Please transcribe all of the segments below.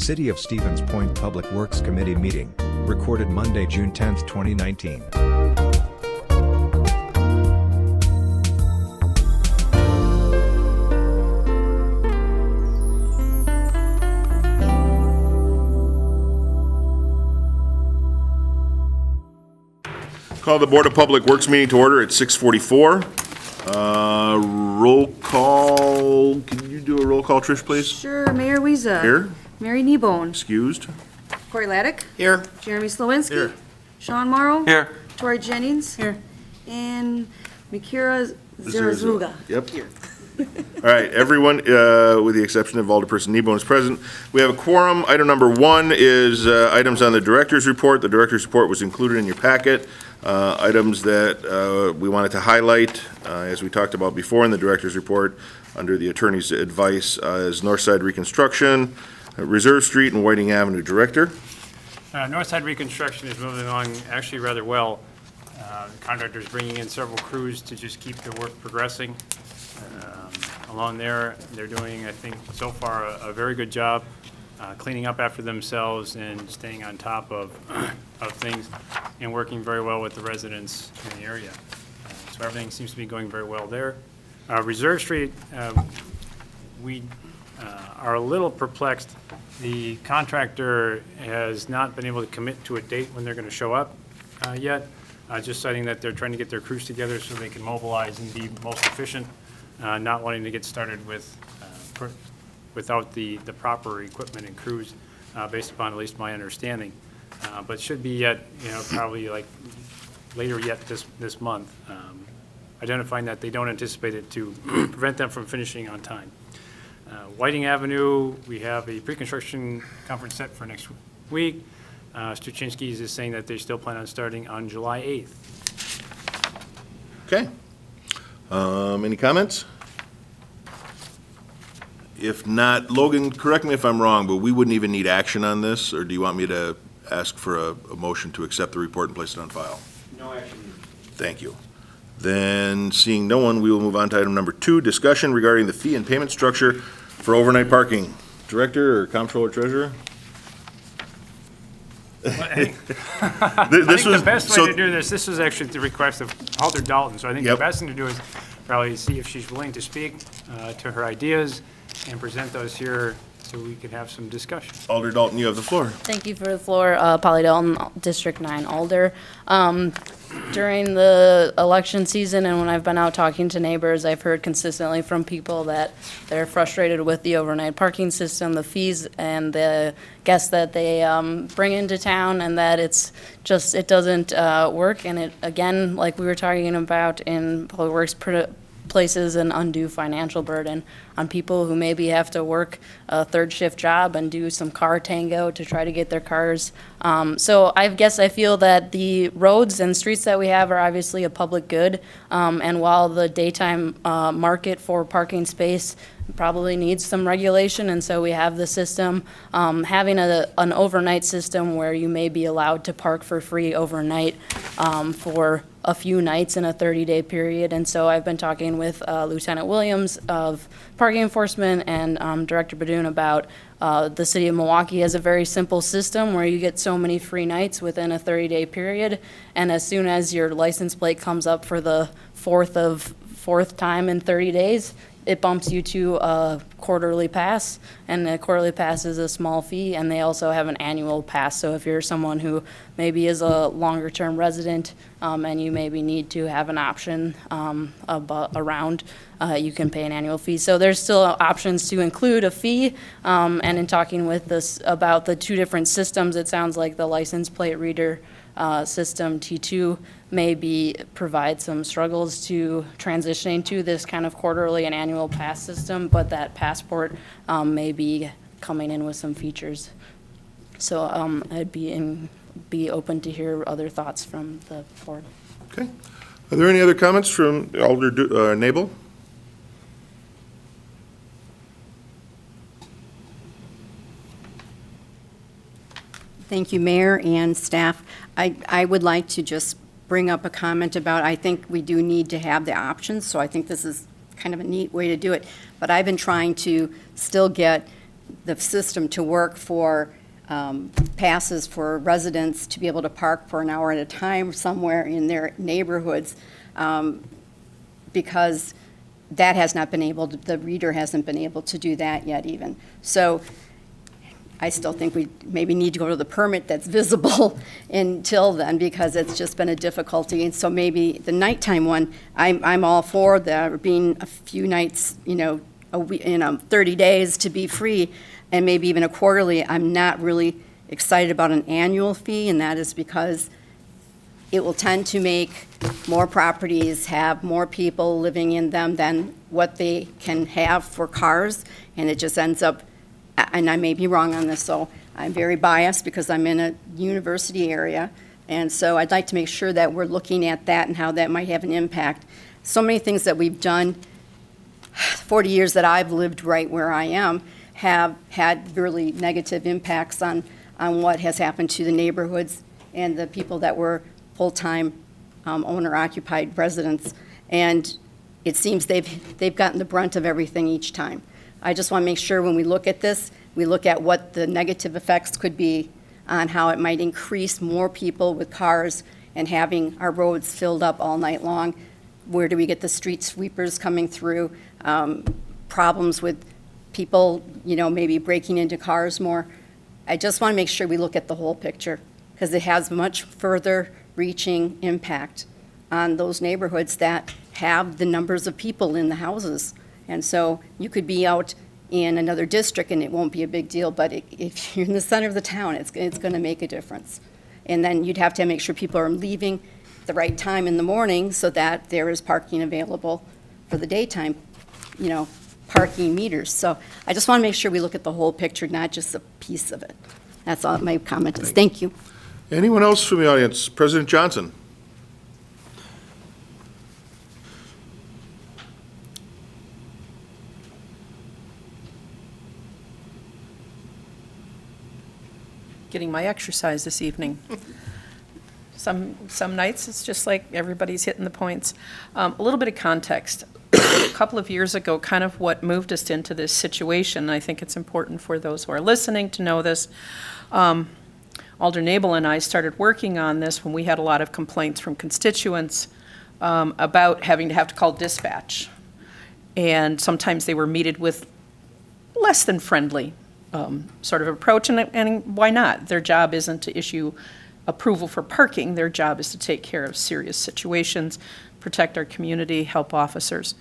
City of Stevens Point Public Works Committee meeting, recorded Monday, June 10, 2019. Call the Board of Public Works meeting to order at 6:44. Roll call. Can you do a roll call, Trish, please? Sure. Mayor Wiesa. Here. Mary Kneebone. Excused. Corey Laddick. Here. Jeremy Slawinski. Here. Sean Morrow. Here. Tori Jennings. Here. And Mikira Zarazuga. Yep. All right, everyone, with the exception of Alderperson Kneebone is present. We have a quorum. Item number 1 is items on the director's report. The director's report was included in your packet. Items that we wanted to highlight, as we talked about before in the director's report, under the attorney's advice, is Northside Reconstruction, Reserve Street and Whiting Avenue Director. Northside Reconstruction is moving along actually rather well. The contractor is bringing in several crews to just keep the work progressing. Along there, they're doing, I think, so far a very good job cleaning up after themselves and staying on top of things and working very well with the residents in the area. So everything seems to be going very well there. Reserve Street, we are a little perplexed. The contractor has not been able to commit to a date when they're going to show up yet, just citing that they're trying to get their crews together so they can mobilize and be most efficient, not wanting to get started without the proper equipment and crews, based upon at least my understanding. But should be yet, probably like later yet this month, identifying that they don't anticipate it to prevent them from finishing on time. Whiting Avenue, we have a pre-construction conference set for next week. Stuchinski's is saying that they still plan on starting on July 8th. Okay. Any comments? If not, Logan, correct me if I'm wrong, but we wouldn't even need action on this, or do you want me to ask for a motion to accept the report and place it on file? No action. Thank you. Then, seeing no one, we will move on to item number 2, discussion regarding the fee and payment structure for overnight parking. Director or Comptroller Treasurer? I think the best way to do this was actually the request of Alder Dalton, so I think the best thing to do is probably see if she's willing to speak to her ideas and present those here so we could have some discussion. Alder Dalton, you have the floor. Thank you for the floor. Polly Dalton, District 9 Alder. During the election season and when I've been out talking to neighbors, I've heard consistently from people that they're frustrated with the overnight parking system, the fees, and the guests that they bring into town, and that it doesn't work. And it, again, like we were talking about in Public Works, places an undue financial burden on people who maybe have to work a third shift job and do some car tango to try to get their cars. So I guess I feel that the roads and streets that we have are obviously a public good. And while the daytime market for parking space probably needs some regulation, and so we have the system, having an overnight system where you may be allowed to park for free overnight for a few nights in a 30-day period. And so I've been talking with Lieutenant Williams of Parking Enforcement and Director Badoon about the city of Milwaukee has a very simple system where you get so many free nights within a 30-day period, and as soon as your license plate comes up for the fourth time in 30 days, it bumps you to a quarterly pass, and the quarterly pass is a small fee, and they also have an annual pass. So if you're someone who maybe is a longer-term resident and you maybe need to have an option around, you can pay an annual fee. So there's still options to include a fee, and in talking with this about the 2 different systems, it sounds like the license plate reader system T2 maybe provide some struggles to transitioning to this kind of quarterly and annual pass system, but that passport may be coming in with some features. So I'd be open to hear other thoughts from the board. Okay. Are there any other comments from Alder Nabel? Thank you, Mayor and staff. I would like to just bring up a comment about, I think we do need to have the options, so I think this is kind of a neat way to do it. But I've been trying to still get the system to work for passes for residents to be able to park for an hour at a time somewhere in their neighborhoods, because that has not been able to, the reader hasn't been able to do that yet even. So I still think we maybe need to go to the permit that's visible until then, because it's just been a difficulty. And so maybe the nighttime one, I'm all for there being a few nights, you know, 30 days to be free, and maybe even a quarterly. I'm not really excited about an annual fee, and that is because it will tend to make more properties have more people living in them than what they can have for cars, and it just ends up, and I may be wrong on this, so I'm very biased because I'm in a university area, and so I'd like to make sure that we're looking at that and how that might have an impact. So many things that we've done, 40 years that I've lived right where I am, have had really negative impacts on what has happened to the neighborhoods and the people that were full-time owner-occupied residents. And it seems they've gotten the brunt of everything each time. I just want to make sure when we look at this, we look at what the negative effects could be on how it might increase more people with cars and having our roads filled up all night long. Where do we get the street sweepers coming through? Problems with people, you know, maybe breaking into cars more. I just want to make sure we look at the whole picture, because it has much further reaching impact on those neighborhoods that have the numbers of people in the houses. And so you could be out in another district and it won't be a big deal, but if you're in the center of the town, it's going to make a difference. And then you'd have to make sure people are leaving the right time in the morning so that there is parking available for the daytime, you know, parking meters. So I just want to make sure we look at the whole picture, not just a piece of it. That's all my comment is. Thank you. Anyone else from the audience? President Johnson? Getting my exercise this evening. Some nights, it's just like everybody's hitting the points. A little bit of context. A couple of years ago, kind of what moved us into this situation, and I think it's important for those who are listening to know this. Alder Nabel and I started working on this when we had a lot of complaints from constituents about having to have to call dispatch. And sometimes they were meted with less than friendly sort of approach, and why not? Their job isn't to issue approval for parking. Their job is to take care of serious situations, protect our community, help officers.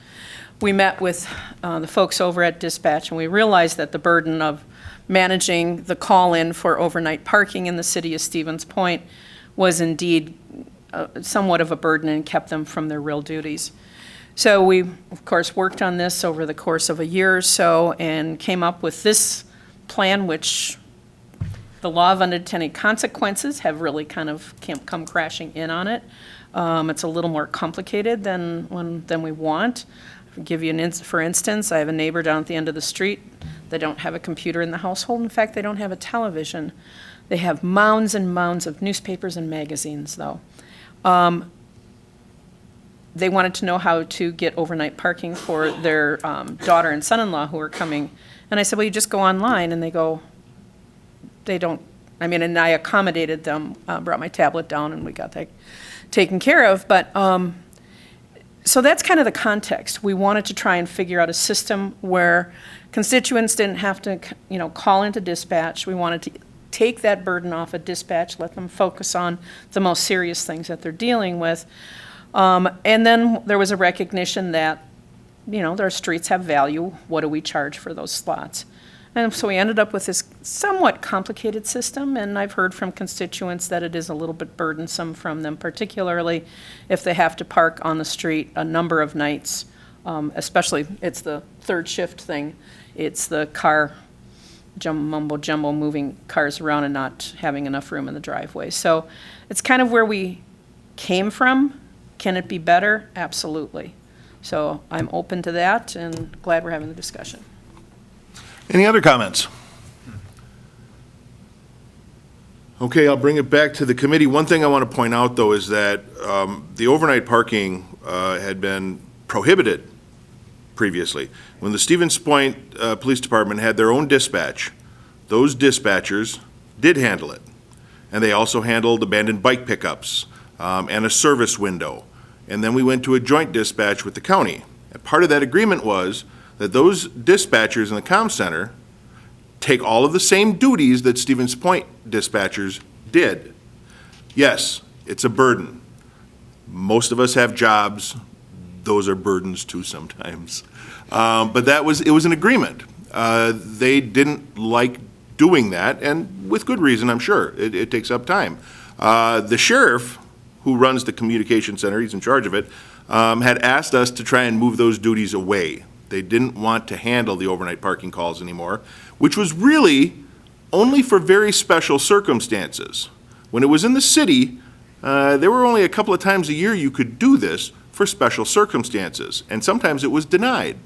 We met with the folks over at dispatch, and we realized that the burden of managing the call-in for overnight parking in the city of Stevens Point was indeed somewhat of a burden and kept them from their real duties. So we, of course, worked on this over the course of a year or so and came up with this plan, which the law of unintended consequences have really kind of come crashing in on it. It's a little more complicated than we want. I'll give you for instance, I have a neighbor down at the end of the street. They don't have a computer in the household. In fact, they don't have a television. They have mounds and mounds of newspapers and magazines, though. They wanted to know how to get overnight parking for their daughter and son-in-law who are coming. And I said, well, you just go online. And they go, they don't, I mean, and I accommodated them, brought my tablet down, and we got that taken care of. But so that's kind of the context. We wanted to try and figure out a system where constituents didn't have to, you know, call into dispatch. We wanted to take that burden off of dispatch, let them focus on the most serious things that they're dealing with. And then there was a recognition that, you know, their streets have value. What do we charge for those slots? And so we ended up with this somewhat complicated system, and I've heard from constituents that it is a little bit burdensome from them, particularly if they have to park on the street a number of nights, especially it's the third shift thing. It's the car mumbo jumbo, moving cars around and not having enough room in the driveway. So it's kind of where we came from. Can it be better? Absolutely. So I'm open to that and glad we're having the discussion. Any other comments? Okay, I'll bring it back to the committee. One thing I want to point out, though, is that the overnight parking had been prohibited previously. When the Stevens Point Police Department had their own dispatch, those dispatchers did handle it. And they also handled abandoned bike pickups and a service window. And then we went to a joint dispatch with the county. And part of that agreement was that those dispatchers in the comm center take all of the same duties that Stevens Point dispatchers did. Yes, it's a burden. Most of us have jobs. Those are burdens too sometimes. But it was an agreement. They didn't like doing that, and with good reason, I'm sure. It takes up time. The sheriff, who runs the communication center, he's in charge of it, had asked us to try and move those duties away. They didn't want to handle the overnight parking calls anymore, which was really only for very special circumstances. When it was in the city, there were only a couple of times a year you could do this for special circumstances, and sometimes it was denied.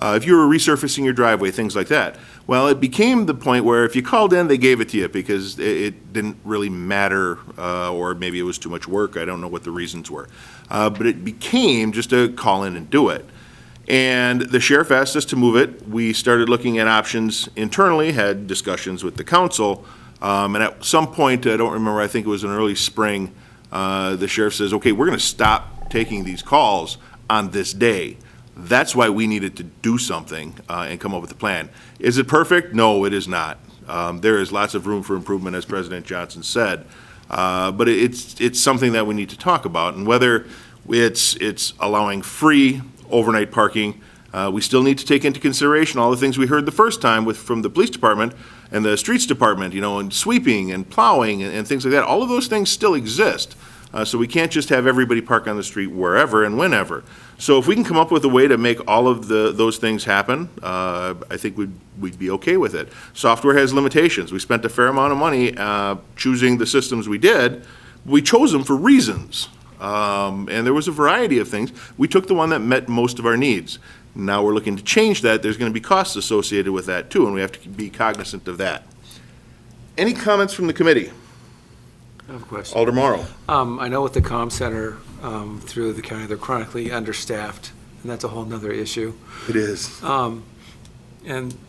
If you were resurfacing your driveway, things like that. Well, it became the point where if you called in, they gave it to you because it didn't really matter, or maybe it was too much work. I don't know what the reasons were. But it became just a call in and do it. And the sheriff asked us to move it. We started looking at options internally, had discussions with the council, and at some point, I don't remember, I think it was in early spring, the sheriff says, okay, we're gonna stop taking these calls on this day. That's why we needed to do something and come up with a plan. Is it perfect? No, it is not. There is lots of room for improvement, as President Johnson said, but it's something that we need to talk about. And whether it's allowing free overnight parking, we still need to take into consideration all the things we heard the first time from the police department and the streets department, and sweeping and plowing and things like that. All of those things still exist. So we can't just have everybody park on the street wherever and whenever. So if we can come up with a way to make all of those things happen, I think we'd be okay with it. Software has limitations. We spent a fair amount of money choosing the systems we did. We chose them for reasons. And there was a variety of things. We took the one that met most of our needs. Now we're looking to change that. There's going to be costs associated with that too, and we have to be cognizant of that. Any comments from the committee? I have a question. Alder Morrow. I know with the comm center through the county, they're chronically understaffed, and that's a whole nother issue. It is. And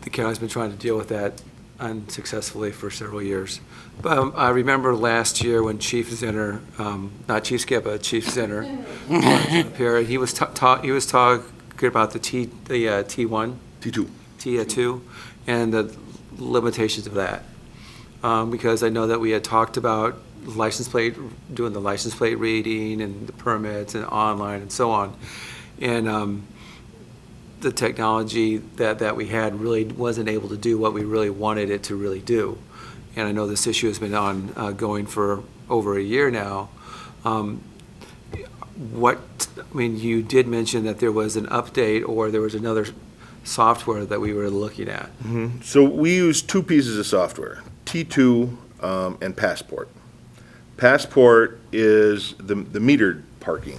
the county's been trying to deal with that unsuccessfully for several years. But I remember last year when Chief Zinner, not Chief Skipa, Chief Zinner, was up here, he was talking about the T1, T2. T2, and the limitations of that. Because I know that we had talked about doing the license plate reading and the permits and online and so on. And the technology that we had really wasn't able to do what we really wanted it to really do. And I know this issue has been going for over a year now. You did mention that there was an update or there was another software that we were looking at. So we use two pieces of software, T2 and Passport. Passport is the metered parking.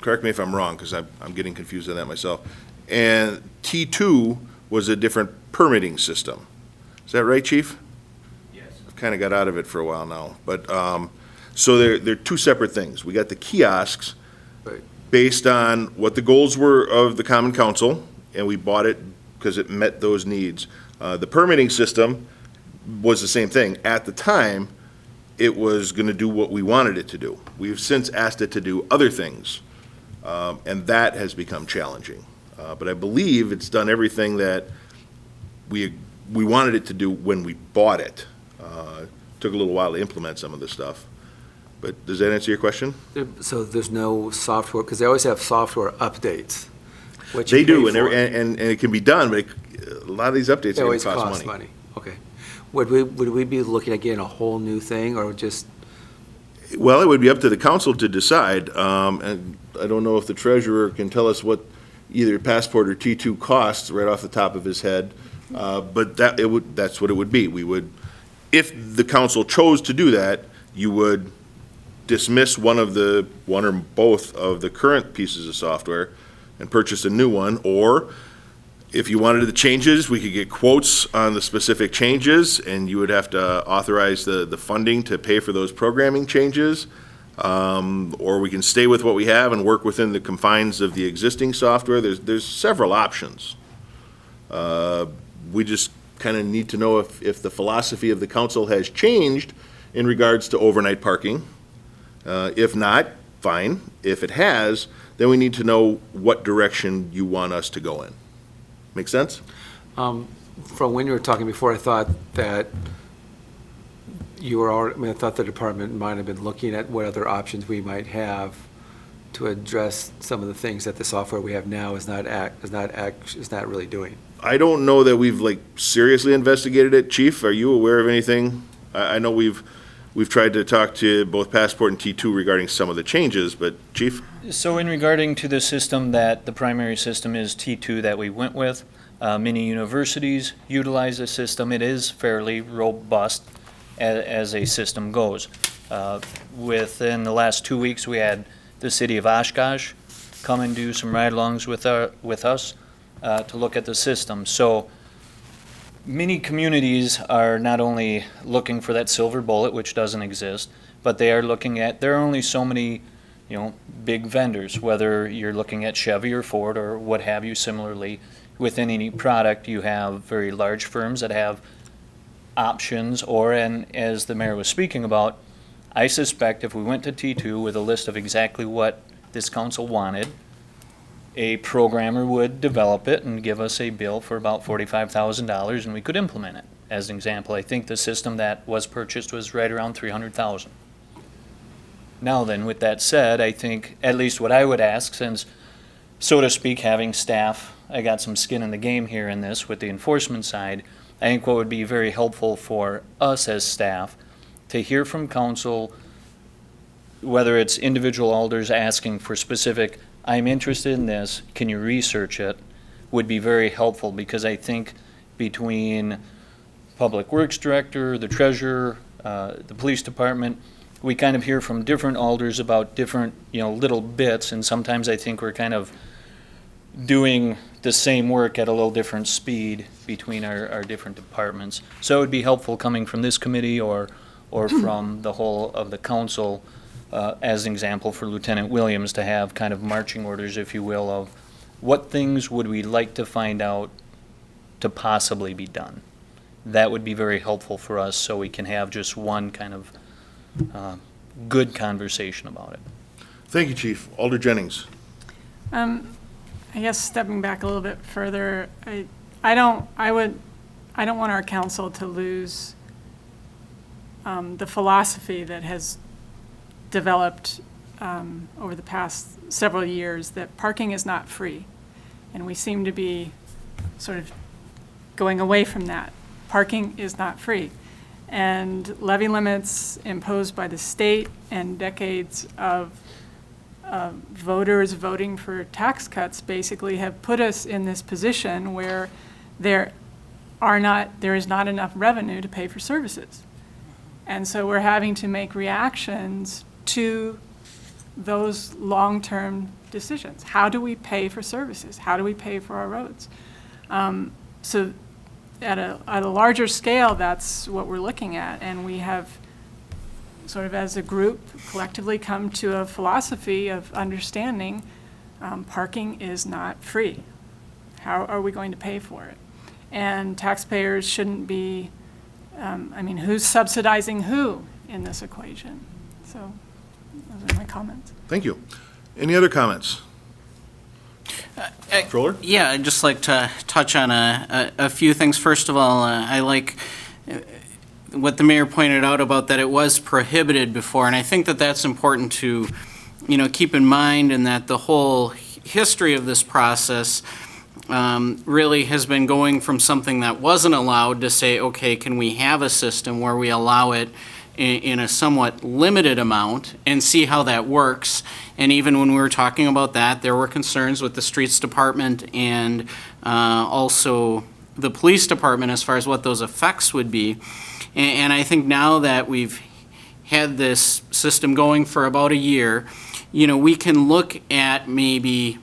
Correct me if I'm wrong, because I'm getting confused on that myself. And T2 was a different permitting system. Is that right, Chief? Yes. I've kind of got out of it for a while now. But, so they're two separate things. We got the kiosks Right. based on what the goals were of the Common Council, and we bought it because it met those needs. The permitting system was the same thing. At the time, it was going to do what we wanted it to do. We've since asked it to do other things, and that has become challenging. But I believe it's done everything that we wanted it to do when we bought it. Took a little while to implement some of this stuff. But does that answer your question? So there's no software, because they always have software updates. which They you do, pay for. and it can be done, but a lot of these updates They are going always to cost cost money. money. Okay. Would we be looking at getting a whole new thing, or just, Well, it would be up to the council to decide, and I don't know if the treasurer can tell us what either Passport or T2 costs right off the top of his head, but that's what it would be. We would, if the council chose to do that, you would dismiss one or both of the current pieces of software and purchase a new one, or if you wanted the changes, we could get quotes on the specific changes, and you would have to authorize the funding to pay for those programming changes. or we can stay with what we have and work within the confines of the existing software. There's several options. We just kind of need to know if the philosophy of the council has changed in regards to overnight parking. If not, fine. If it has, then we need to know what direction you want us to go in. Make sense? From when you were talking before, I thought that you were already, I mean, I thought the department might have been looking at what other options we might have to address some of the things that the software we have now is not really doing. I don't know that we've like seriously investigated it. Chief, are you aware of anything? I know we've tried to talk to both Passport and T2 regarding some of the changes, but Chief? So in regarding to the system that the primary system is T2 that we went with, many universities utilize the system. It is fairly robust as a system goes. Within the last 2 weeks, we had the city of Oshkosh come and do some ride-alongs with us to look at the system. So many communities are not only looking for that silver bullet, which doesn't exist, but they are looking at, there are only so many, big vendors, whether you're looking at Chevy or Ford or what have you. Similarly, within any product, you have very large firms that have options, and as the mayor was speaking about, I suspect if we went to T2 with a list of exactly what this council wanted, a programmer would develop it and give us a bill for about $45,000 and we could implement it. As an example, I think the system that was purchased was right around $300,000. Now then, with that said, I think at least what I would ask, since, so to speak, having staff, I got some skin in the game here in this with the enforcement side, I think what would be very helpful for us as staff to hear from council, whether it's individual alders asking for specific, I'm interested in this, can you research it, would be very helpful, because I think between Public Works Director, the Treasurer, the Police Department, we kind of hear from different alders about different, little bits, and sometimes I think we're kind of doing the same work at a little different speed between our different departments. So it would be helpful coming from this committee or from the whole of the council, as an example for Lieutenant Williams, to have kind of marching orders, if you will, of what things would we like to find out to possibly be done. That would be very helpful for us, so we can have just one kind of good conversation about it. Thank you, Chief. Alder Jennings. I guess stepping back a little bit further, I don't want our council to lose the philosophy that has developed over the past several years, that parking is not free. And we seem to be sort of going away from that. Parking is not free. And levy limits imposed by the state and decades of voters voting for tax cuts basically have put us in this position where there is not enough revenue to pay for services. And so we're having to make reactions to those long-term decisions. How do we pay for services? How do we pay for our roads? So at a larger scale, that's what we're looking at. And we have sort of as a group collectively come to a philosophy of understanding parking is not free. How are we going to pay for it? And taxpayers shouldn't be, who's subsidizing who in this equation? So those are my comments. Thank you. Any other comments? Controller? Yeah, I'd just like to touch on a few things. First of all, I like what the mayor pointed out about that it was prohibited before, and I think that that's important to, keep in mind, and that the whole history of this process really has been going from something that wasn't allowed to say, okay, can we have a system where we allow it in a somewhat limited amount and see how that works. And even when we were talking about that, there were concerns with the streets department and also the police department as far as what those effects would be. And I think now that we've had this system going for about a year, we can look at maybe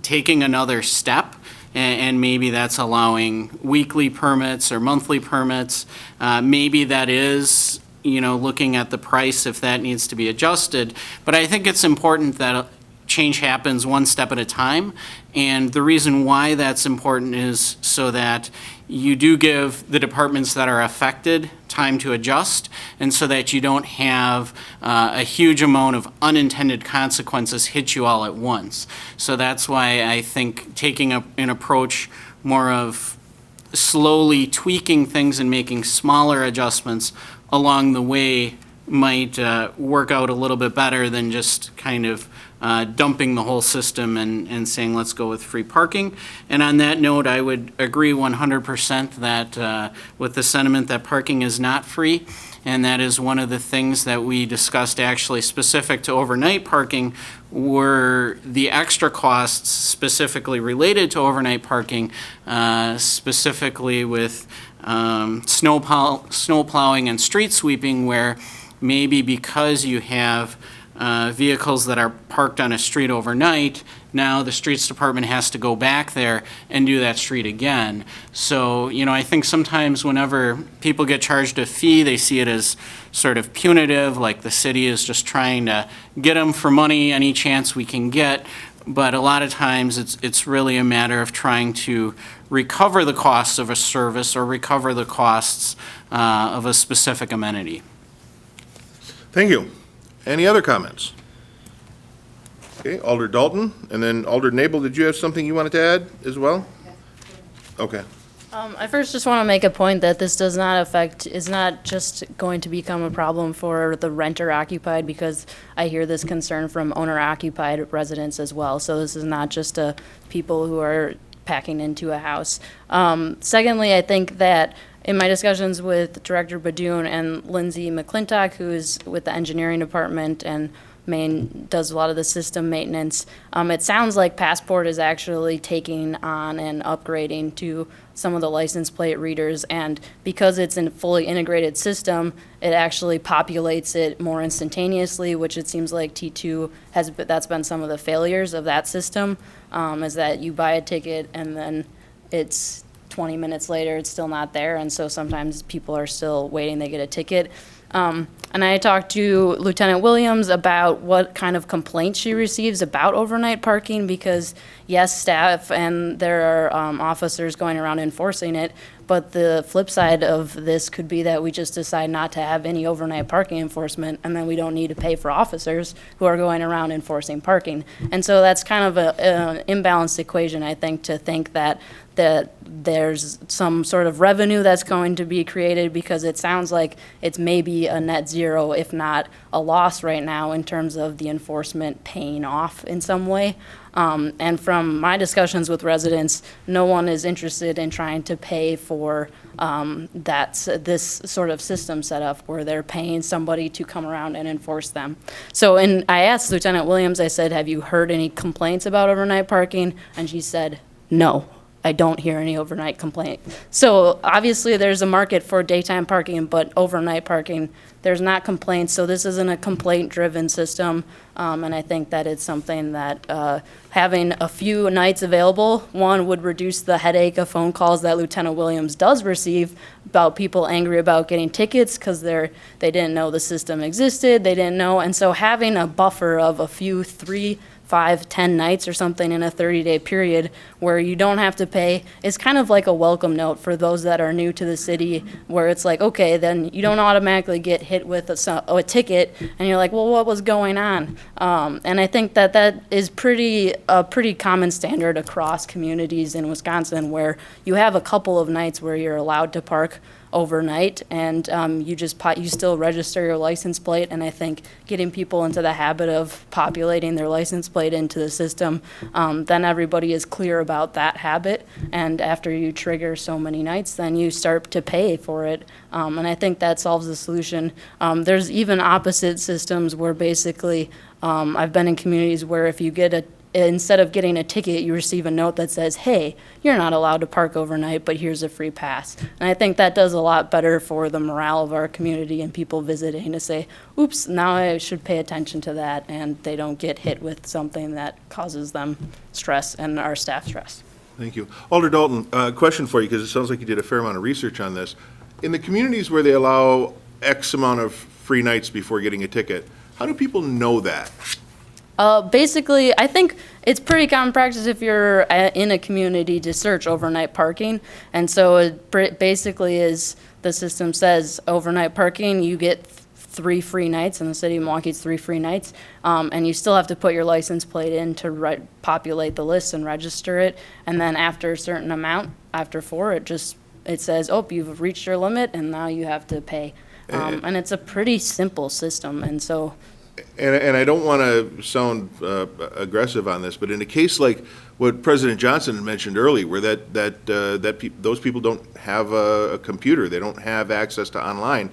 taking another step, and maybe that's allowing weekly permits or monthly permits. Maybe that is, looking at the price if that needs to be adjusted. But I think it's important that change happens one step at a time. And the reason why that's important is so that you do give the departments that are affected time to adjust, and so that you don't have a huge amount of unintended consequences hit you all at once. So that's why I think taking an approach more of slowly tweaking things and making smaller adjustments along the way might work out a little bit better than just kind of dumping the whole system and saying, let's go with free parking. And on that note, I would agree 100% that with the sentiment that parking is not free. And that is one of the things that we discussed actually specific to overnight parking were the extra costs specifically related to overnight parking, specifically with snow plowing and street sweeping, where maybe because you have vehicles that are parked on a street overnight, now the streets department has to go back there and do that street again. So, I think sometimes whenever people get charged a fee, they see it as sort of punitive, like the city is just trying to get them for money any chance we can get. But a lot of times it's really a matter of trying to recover the costs of a service or recover the costs of a specific amenity. Thank you. Any other comments? Okay, Alder Dalton, and then Alder Nabel, did you have something you wanted to add as well? Okay. I first just want to make a point that this is not just going to become a problem for the renter occupied, because I hear this concern from owner occupied residents as well. So this is not just people who are packing into a house. Secondly, I think that in my discussions with Director Badoon and Lindsay McClintock, who's with the engineering department and does a lot of the system maintenance, it sounds like Passport is actually taking on and upgrading to some of the license plate readers, and because it's a fully integrated system, it actually populates it more instantaneously, which it seems like T2 that's been some of the failures of that system, is that you buy a ticket and then it's 20 minutes later, it's still not there, and so sometimes people are still waiting, they get a ticket. And I talked to Lieutenant Williams about what kind of complaints she receives about overnight parking, because yes, staff and there are officers going around enforcing it, but the flip side of this could be that we just decide not to have any overnight parking enforcement, and then we don't need to pay for officers who are going around enforcing parking. And so that's kind of an imbalanced equation, I think, to think that there's some sort of revenue that's going to be created, because it sounds like it's maybe a net zero, if not a loss right now, in terms of the enforcement paying off in some way. And from my discussions with residents, no one is interested in trying to pay for this sort of system set up where they're paying somebody to come around and enforce them. So, and I asked Lieutenant Williams, I said, have you heard any complaints about overnight parking? And she said, no. I don't hear any overnight complaint. So obviously there's a market for daytime parking, but overnight parking, there's not complaints. So this isn't a complaint-driven system, and I think that it's something that having a few nights available, one, would reduce the headache of phone calls that Lieutenant Williams does receive about people angry about getting tickets because they didn't know the system existed, they didn't know, and so having a buffer of a few 3, 5, 10 nights or something in a 30-day period where you don't have to pay is kind of like a welcome note for those that are new to the city, where it's like, okay, then you don't automatically get hit with a ticket, and you're like, well, what was going on? And I think that is a pretty common standard across communities in Wisconsin, where you have a couple of nights where you're allowed to park overnight, and you still register your license plate. And I think getting people into the habit of populating their license plate into the system, then everybody is clear about that habit. And after you trigger so many nights, then you start to pay for it. And I think that solves the solution. There's even opposite systems where basically I've been in communities where if you get instead of getting a ticket, you receive a note that says, hey, you're not allowed to park overnight, but here's a free pass. And I think that does a lot better for the morale of our community and people visiting to say, oops, now I should pay attention to that, and they don't get hit with something that causes them stress and our staff stress. Thank you. Alder Dalton, question for you, because it sounds like you did a fair amount of research on this. In the communities where they allow X amount of free nights before getting a ticket. How do people know that? Basically, I think it's pretty common practice if you're in a community to search overnight parking. And so it basically is, the system says overnight parking, you get 3 free nights. In the city of Milwaukee, it's 3 free nights. And you still have to put your license plate in to populate the list and register it. And then after a certain amount, after 4, it says, oh, you've reached your limit and now you have to pay. And it's a pretty simple system. And so And I don't want to sound aggressive on this, but in a case like what President Johnson mentioned earlier, where those people don't have a computer, they don't have access to online.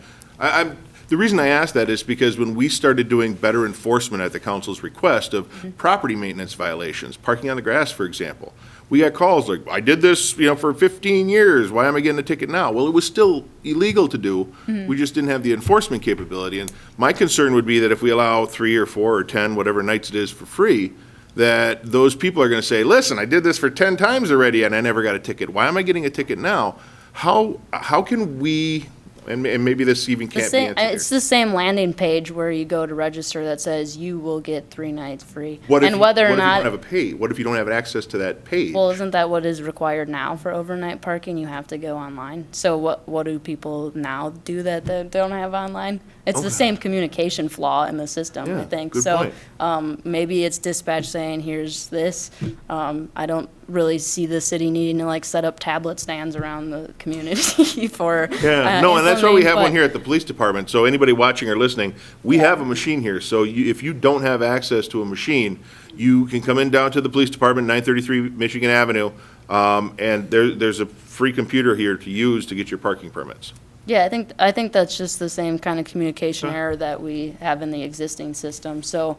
The reason I ask that is because when we started doing better enforcement at the council's request of property maintenance violations, parking on the grass, for example, we got calls like, I did this, for 15 years. Why am I getting a ticket now? Well, it was still illegal to do. We just didn't have the enforcement capability. And my concern would be that if we allow 3 or 4 or 10, whatever nights it is for free, that those people are going to say, listen, I did this for 10 times already and I never got a ticket. Why am I getting a ticket now? How can we, and maybe this even can't be answered here. It's the same landing page where you go to register that says you will get 3 nights free. What if And you whether or don't not, have a page? What if you don't have access to that page? well, isn't that what is required now for overnight parking? You have to go online. So what do people now do that they don't have online? It's the same communication flaw in the system, I Yeah, think. good So point. maybe it's dispatch saying, here's this. I don't really see the city needing to set up tablet stands around the community for Yeah, no, and that's why we implementing, have one but- here at the police department. So anybody watching or listening, we have a machine here. So if you don't have access to a machine, you can come in down to the police department, 933 Michigan Avenue, and there's a free computer here to use to get your parking permits. Yeah, I think that's just the same kind of communication error that we have in the existing system. So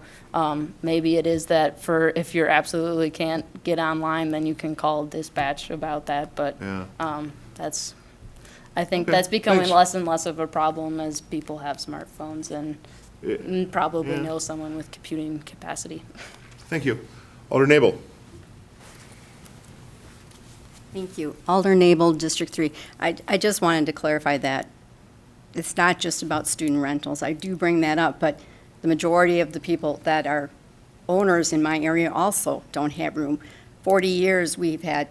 maybe it is that if you absolutely can't get online, then you can call dispatch about that. But Yeah. I think Okay, that's becoming thanks. less and less of a problem as people have smartphones and probably Yeah. know someone with computing capacity. Thank you. Alder Nabel. Thank you. Alder Nabel, District 3. I just wanted to clarify that it's not just about student rentals. I do bring that up, but the majority of the people that are owners in my area also don't have room. 40 years we have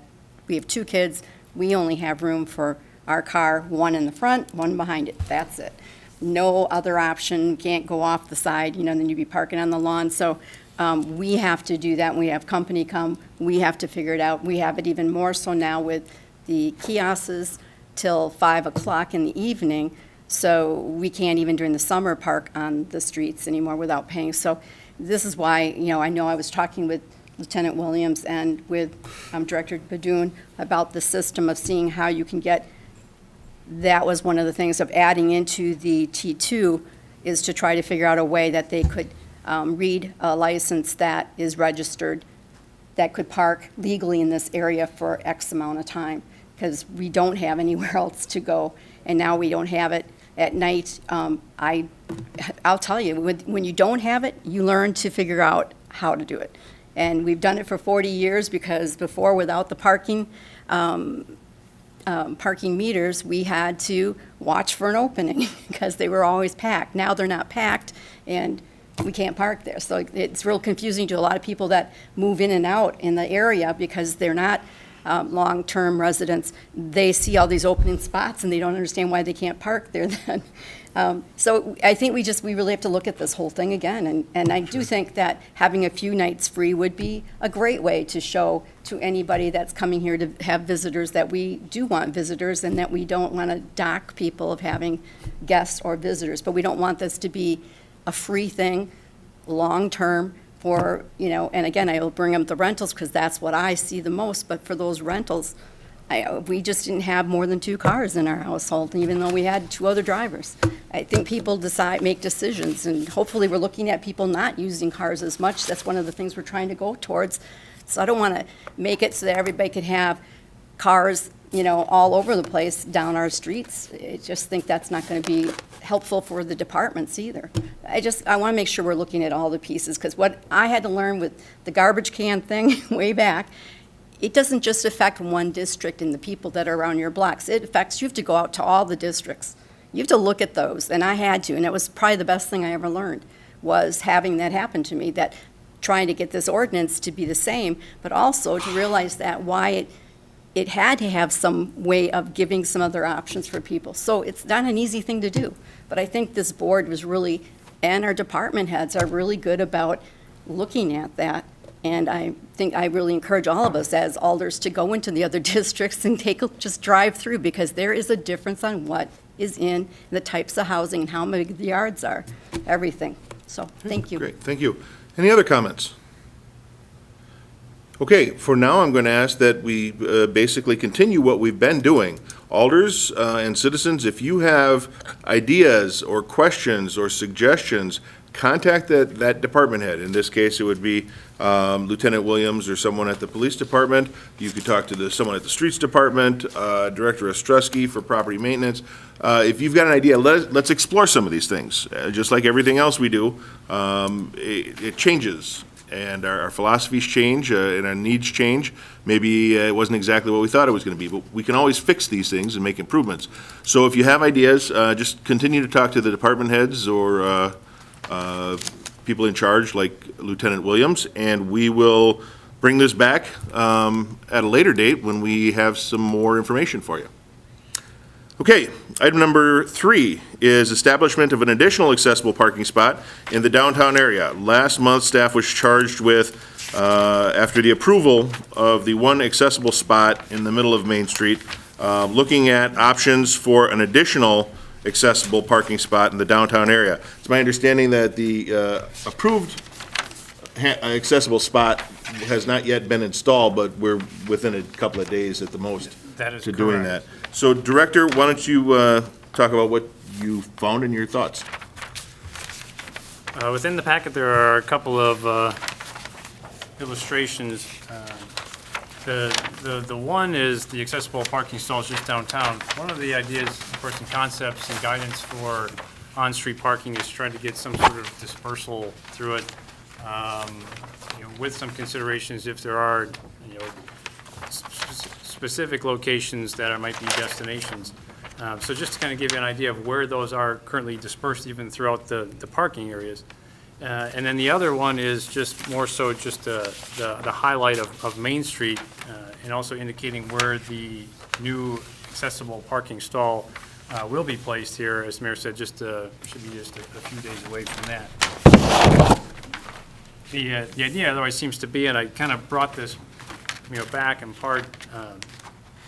2 kids. We only have room for our car, one in the front, one behind it. That's it. No other option, can't go off the side, then you'd be parking on the lawn. So we have to do that. When we have company come, we have to figure it out. We have it even more so now with the kiosks till 5 o'clock in the evening. So we can't even during the summer park on the streets anymore without paying. So this is why, I know I was talking with Lieutenant Williams and with Director Badoon about the system of seeing how you can get, that was one of the things of adding into the T2 is to try to figure out a way that they could read a license that is registered that could park legally in this area for X amount of time, because we don't have anywhere else to go, and now we don't have it at night. I'll tell you, when you don't have it, you learn to figure out how to do it. And we've done it for 40 years, because before, without the parking meters, we had to watch for an opening because they were always packed. Now they're not packed, and we can't park there. So it's real confusing to a lot of people that move in and out in the area because they're not long-term residents. They see all these opening spots, and they don't understand why they can't park there then. So I think we really have to look at this whole thing again. And I do think that having a few nights free would be a great way to show to anybody that's coming here to have visitors that we do want visitors and that we don't want to dock people of having guests or visitors. But we don't want this to be a free thing, long-term for, and again, I will bring up the rentals because that's what I see the most. But for those rentals, we just didn't have more than 2 cars in our household, even though we had 2 other drivers. I think people make decisions, and hopefully we're looking at people not using cars as much. That's one of the things we're trying to go towards. So I don't want to make it so that everybody could have cars, all over the place down our streets. I just think that's not going to be helpful for the departments either. I want to make sure we're looking at all the pieces, because what I had to learn with the garbage can thing way back, it doesn't just affect one district and the people that are around your blocks. It affects, you have to go out to all the districts You have to look at those, and I had to, and it was probably the best thing I ever learned, was having that happen to me, that trying to get this ordinance to be the same, but also to realize that why it had to have some way of giving some other options for people. So it's not an easy thing to do, but I think this board was really, and our department heads are really good about looking at that. And I think I really encourage all of us as alders to go into the other districts and just drive through, because there is a difference on what is in the types of housing and how big the yards are, everything. So, thank you. Great, thank you. Any other comments? Okay, for now, I'm going to ask that we basically continue what we've been doing. Alders and citizens, if you have ideas or questions or suggestions, contact that department head. In this case, it would be Lieutenant Williams or someone at the police department. You could talk to someone at the streets department, Director Ostrowski for property maintenance. If you've got an idea, let's explore some of these things. Just like everything else we do, it changes. And our philosophies change and our needs change. Maybe it wasn't exactly what we thought it was going to be, but we can always fix these things and make improvements. So if you have ideas, just continue to talk to the department heads or people in charge like Lieutenant Williams, and we will bring this back at a later date when we have some more information for you. Okay, item number 3 is establishment of an additional accessible parking spot in the downtown area. Last month, staff was charged with, after the approval of the one accessible spot in the middle of Main Street, looking at options for an additional accessible parking spot in the downtown area. It's my understanding that the approved accessible spot has not yet been installed, but we're within a couple of days at the most That is to doing correct. that. So, Director, why don't you talk about what you found and your thoughts? Within the packet, there are a couple of illustrations. The one is the accessible parking stalls just downtown. One of the ideas, of course, and concepts and guidance for on-street parking is trying to get some sort of dispersal through it, with some considerations if there are, specific locations that might be destinations. So just to kind of give you an idea of where those are currently dispersed even throughout the parking areas. And then the other one is just more so just the highlight of Main Street and also indicating where the new accessible parking stall will be placed here. As the Mayor said, should be just a few days away from that. The idea otherwise seems to be, and I kind of brought this back in part,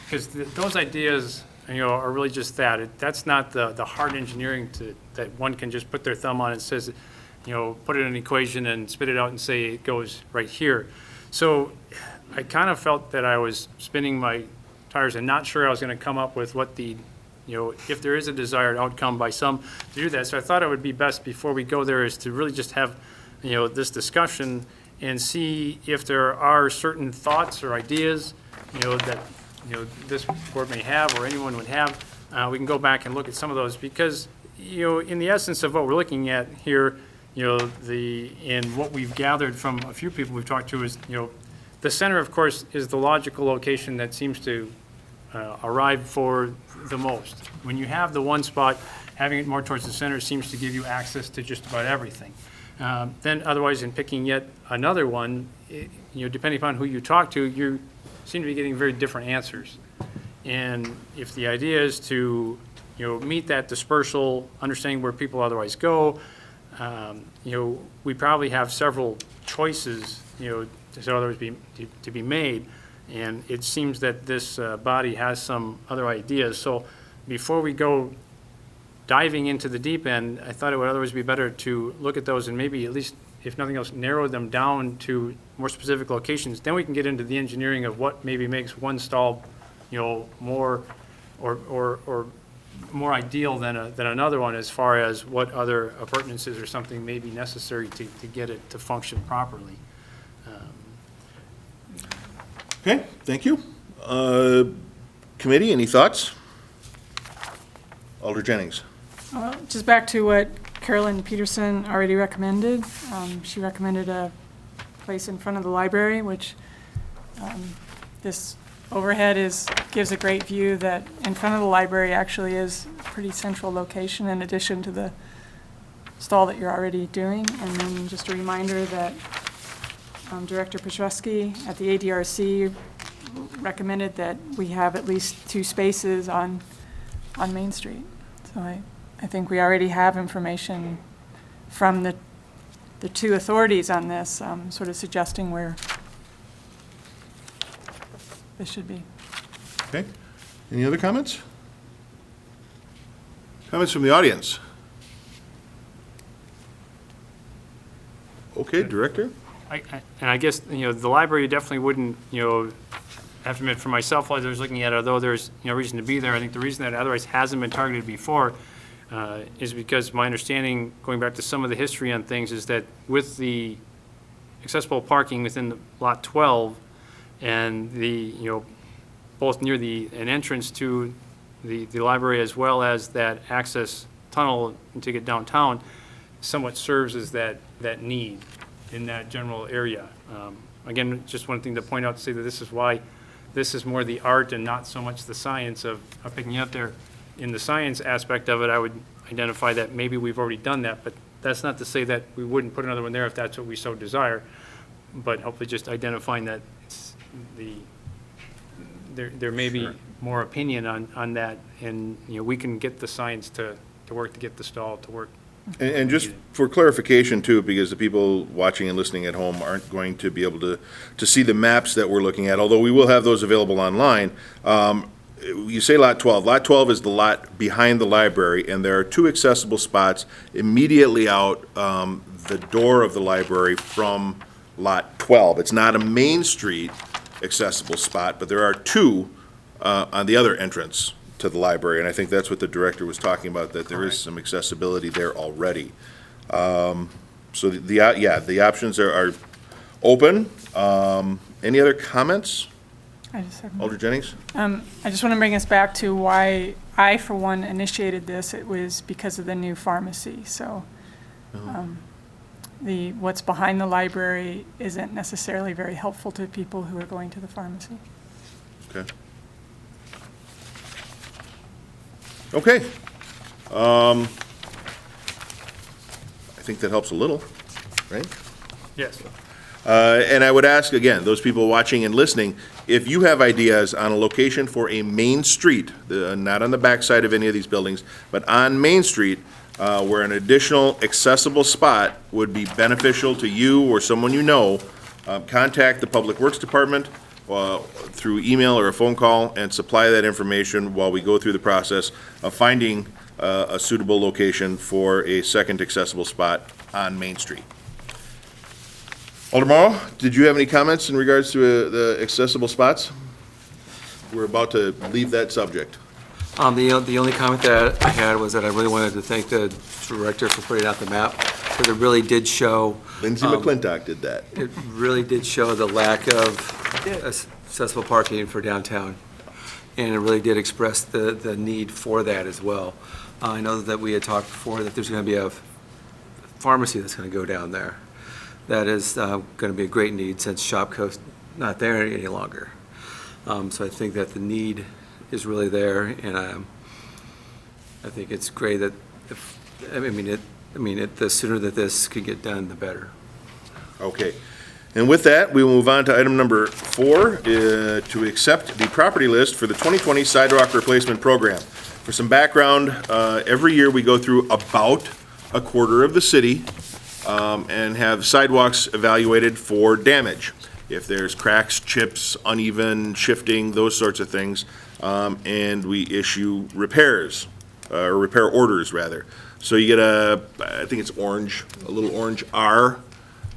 because those ideas, are really just that. That's not the hard engineering that one can just put their thumb on and says, put it in an equation and spit it out and say it goes right here. So I kind of felt that I was spinning my tires and not sure I was going to come up with what the, if there is a desired outcome by some to do that. So I thought it would be best before we go there is to really just have, this discussion and see if there are certain thoughts or ideas, that, this board may have or anyone would have. We can go back and look at some of those because, in the essence of what we're looking at here, and what we've gathered from a few people we've talked to is, the center, of course, is the logical location that seems to arrive for the most. When you have the one spot, having it more towards the center seems to give you access to just about everything. Then otherwise, in picking yet another one, depending upon who you talk to, you seem to be getting very different answers. And if the idea is to, meet that dispersal, understanding where people otherwise go, we probably have several choices, to otherwise to be made. And it seems that this body has some other ideas. So before we go diving into the deep end, I thought it would otherwise be better to look at those and maybe at least, if nothing else, narrow them down to more specific locations. Then we can get into the engineering of what maybe makes one stall, more or more ideal than another one as far as what other appurtenances or something may be necessary to get it to function properly. Okay, thank you. Committee, any thoughts? Alder Jennings. Well, just back to what Carolyn Peterson already recommended. She recommended a place in front of the library, which this overhead gives a great view that in front of the library actually is pretty central location in addition to the stall that you're already doing. And then just a reminder that Director Petrusky at the ADRC recommended that we have at least 2 spaces on Main Street. So I think we already have information from the 2 authorities on this, sort of suggesting where this should be. Okay. Any other comments? Comments from the audience? Okay, Director? And I guess, the library definitely wouldn't, have to admit for myself, while I was looking at it, although there's, reason to be there, I think the reason that otherwise hasn't been targeted before is because my understanding, going back to some of the history on things, is that with the accessible parking within the Lot 12 and the, both near an entrance to the library as well as that access tunnel to get downtown, somewhat serves as that need in that general area. Again, just one thing to point out to say that this is why this is more the art and not so much the science of picking it up there. In the science aspect of it, I would identify that maybe we've already done that, but that's not to say that we wouldn't put another one there if that's what we so desire. But hopefully just identifying that it's there may be more opinion on that, and we can get the science to work to get the stall to work. And just for clarification too, because the people watching and listening at home aren't going to be able to see the maps that we're looking at, although we will have those available online. You say Lot 12. Lot 12 is the lot behind the library, and there are 2 accessible spots immediately out the door of the library from Lot 12. It's not a Main Street accessible spot, but there are 2 on the other entrance to the library, and I think that's what the director was talking about, that there is some accessibility there already. So the options are open. Any other comments? I just have Alder Jennings? I just want to bring us back to why I, for one, initiated this. It was because of the new pharmacy. So what's behind the library isn't necessarily very helpful to people who are going to the pharmacy. Okay. Okay. I think that helps a little, right? Yes. And I would ask, again, those people watching and listening, if you have ideas on a location for a Main Street, not on the backside of any of these buildings, but on Main Street, where an additional accessible spot would be beneficial to you or someone you know, contact the Public Works Department through email or a phone call and supply that information while we go through the process of finding a suitable location for a second accessible spot on Main Street. Alder Morrow, did you have any comments in regards to the accessible spots? We're about to leave that subject. The only comment that I had was that I really wanted to thank the director for putting out the map, because it really did show. Lindsay McClintock did that. It really did show the lack of accessible parking for downtown, and it really did express the need for that as well. I know that we had talked before that there's going to be a pharmacy that's going to go down there. That is going to be a great need since Shopko's not there any longer. So I think that the need is really there, and I think it's great that the sooner that this could get done, the better. Okay. And with that, we will move on to item number 4, to accept the property list for the 2020 Sidewalk Replacement Program. For some background, every year we go through about a quarter of the city and have sidewalks evaluated for damage. If there's cracks, chips, uneven shifting, those sorts of things, and we issue repairs, or repair orders rather. So you get I think it's orange, a little orange R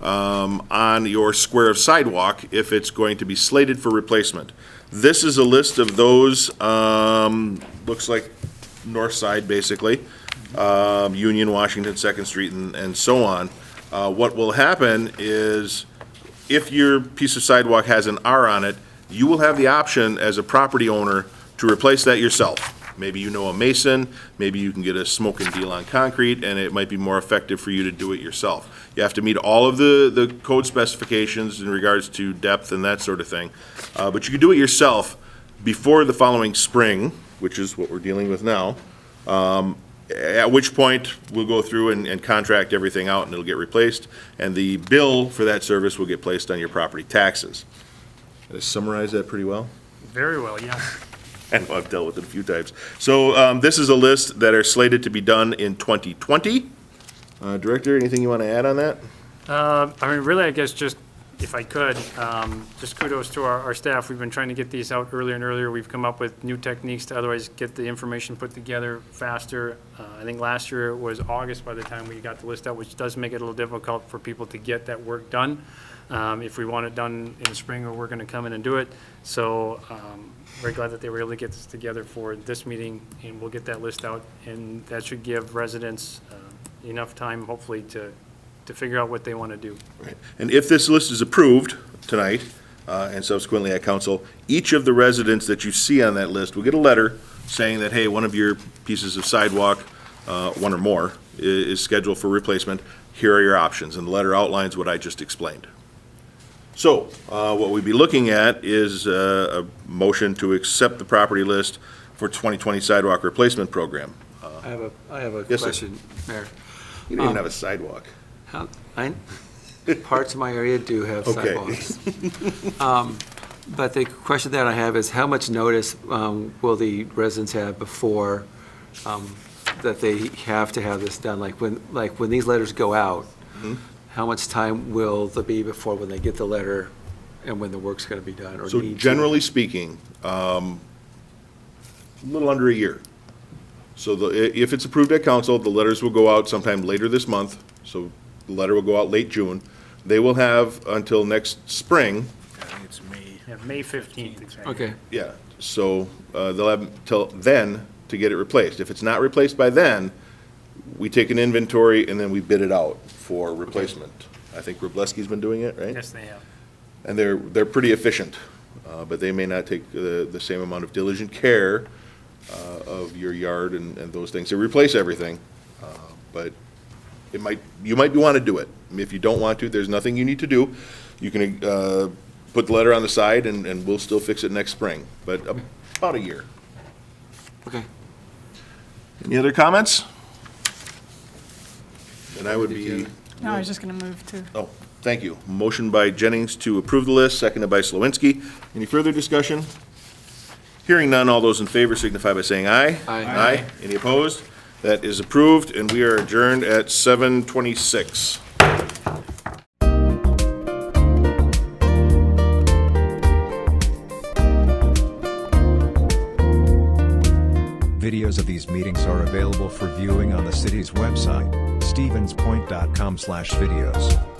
on your square of sidewalk if it's going to be slated for replacement. This is a list of those, looks like north side basically, Union, Washington, 2nd Street, and so on. What will happen is if your piece of sidewalk has an R on it, you will have the option as a property owner to replace that yourself. Maybe you know a mason, maybe you can get a smoking deal on concrete, and it might be more effective for you to do it yourself. You have to meet all of the code specifications in regards to depth and that sort of thing. But you can do it yourself before the following spring, which is what we're dealing with now, At which point, we'll go through and contract everything out, and it'll get replaced, and the bill for that service will get placed on your property taxes. Did I summarize that pretty well? Very well, yeah. I know I've dealt with it a few times. So this is a list that are slated to be done in 2020. Director, anything you want to add on that? I mean, really, I guess just, if I could, just kudos to our staff. We've been trying to get these out earlier and earlier. We've come up with new techniques to otherwise get the information put together faster. I think last year it was August by the time we got the list out, which does make it a little difficult for people to get that work done. If we want it done in the spring, or we're going to come in and do it. So very glad that they were able to get this together for this meeting, and we'll get that list out, and that should give residents enough time, hopefully, to figure out what they want to do. Right. And if this list is approved tonight, and subsequently at council, each of the residents that you see on that list will get a letter saying that, hey, one of your pieces of sidewalk, one or more, is scheduled for replacement. Here are your options, and the letter outlines what I just explained. So, what we'd be looking at is a motion to accept the property list for 2020 sidewalk replacement program. I have a Yes, sir. question, Mayor. You don't even have a sidewalk. Parts of my area do have Okay. sidewalks. But the question that I have is, how much notice will the residents have before that they have to have this done? Like when these letters go out, how much time will there be before when they get the letter and when the work's going to be done? Or So need to? generally speaking, a little under a year. So if it's approved at council, the letters will go out sometime later this month. So the letter will go out late June. They will have until next spring. I think it's May. Yeah, May 15th, exactly. Okay. Yeah, so they'll have till then to get it replaced. If it's not replaced by then, we take an inventory and then we bid it out for replacement. I think Robleski's been doing it, right? Yes, they have. And they're pretty efficient, but they may not take the same amount of diligent care of your yard and those things. They replace everything, but you might want to do it. If you don't want to, there's nothing you need to do. You can put the letter on the side and we'll still fix it next spring, but about a year. Okay. Any other comments? And I would be, No, I was just going to move to. oh, thank you. Motion by Jennings to approve the list, seconded by Slawinski. Any further discussion? Hearing none, all those in favor signify by saying aye. Aye. Aye. Any opposed? That is approved, and we are adjourned at 7:26. Videos of these meetings are available for viewing on the city's website, stevenspoint.com/videos.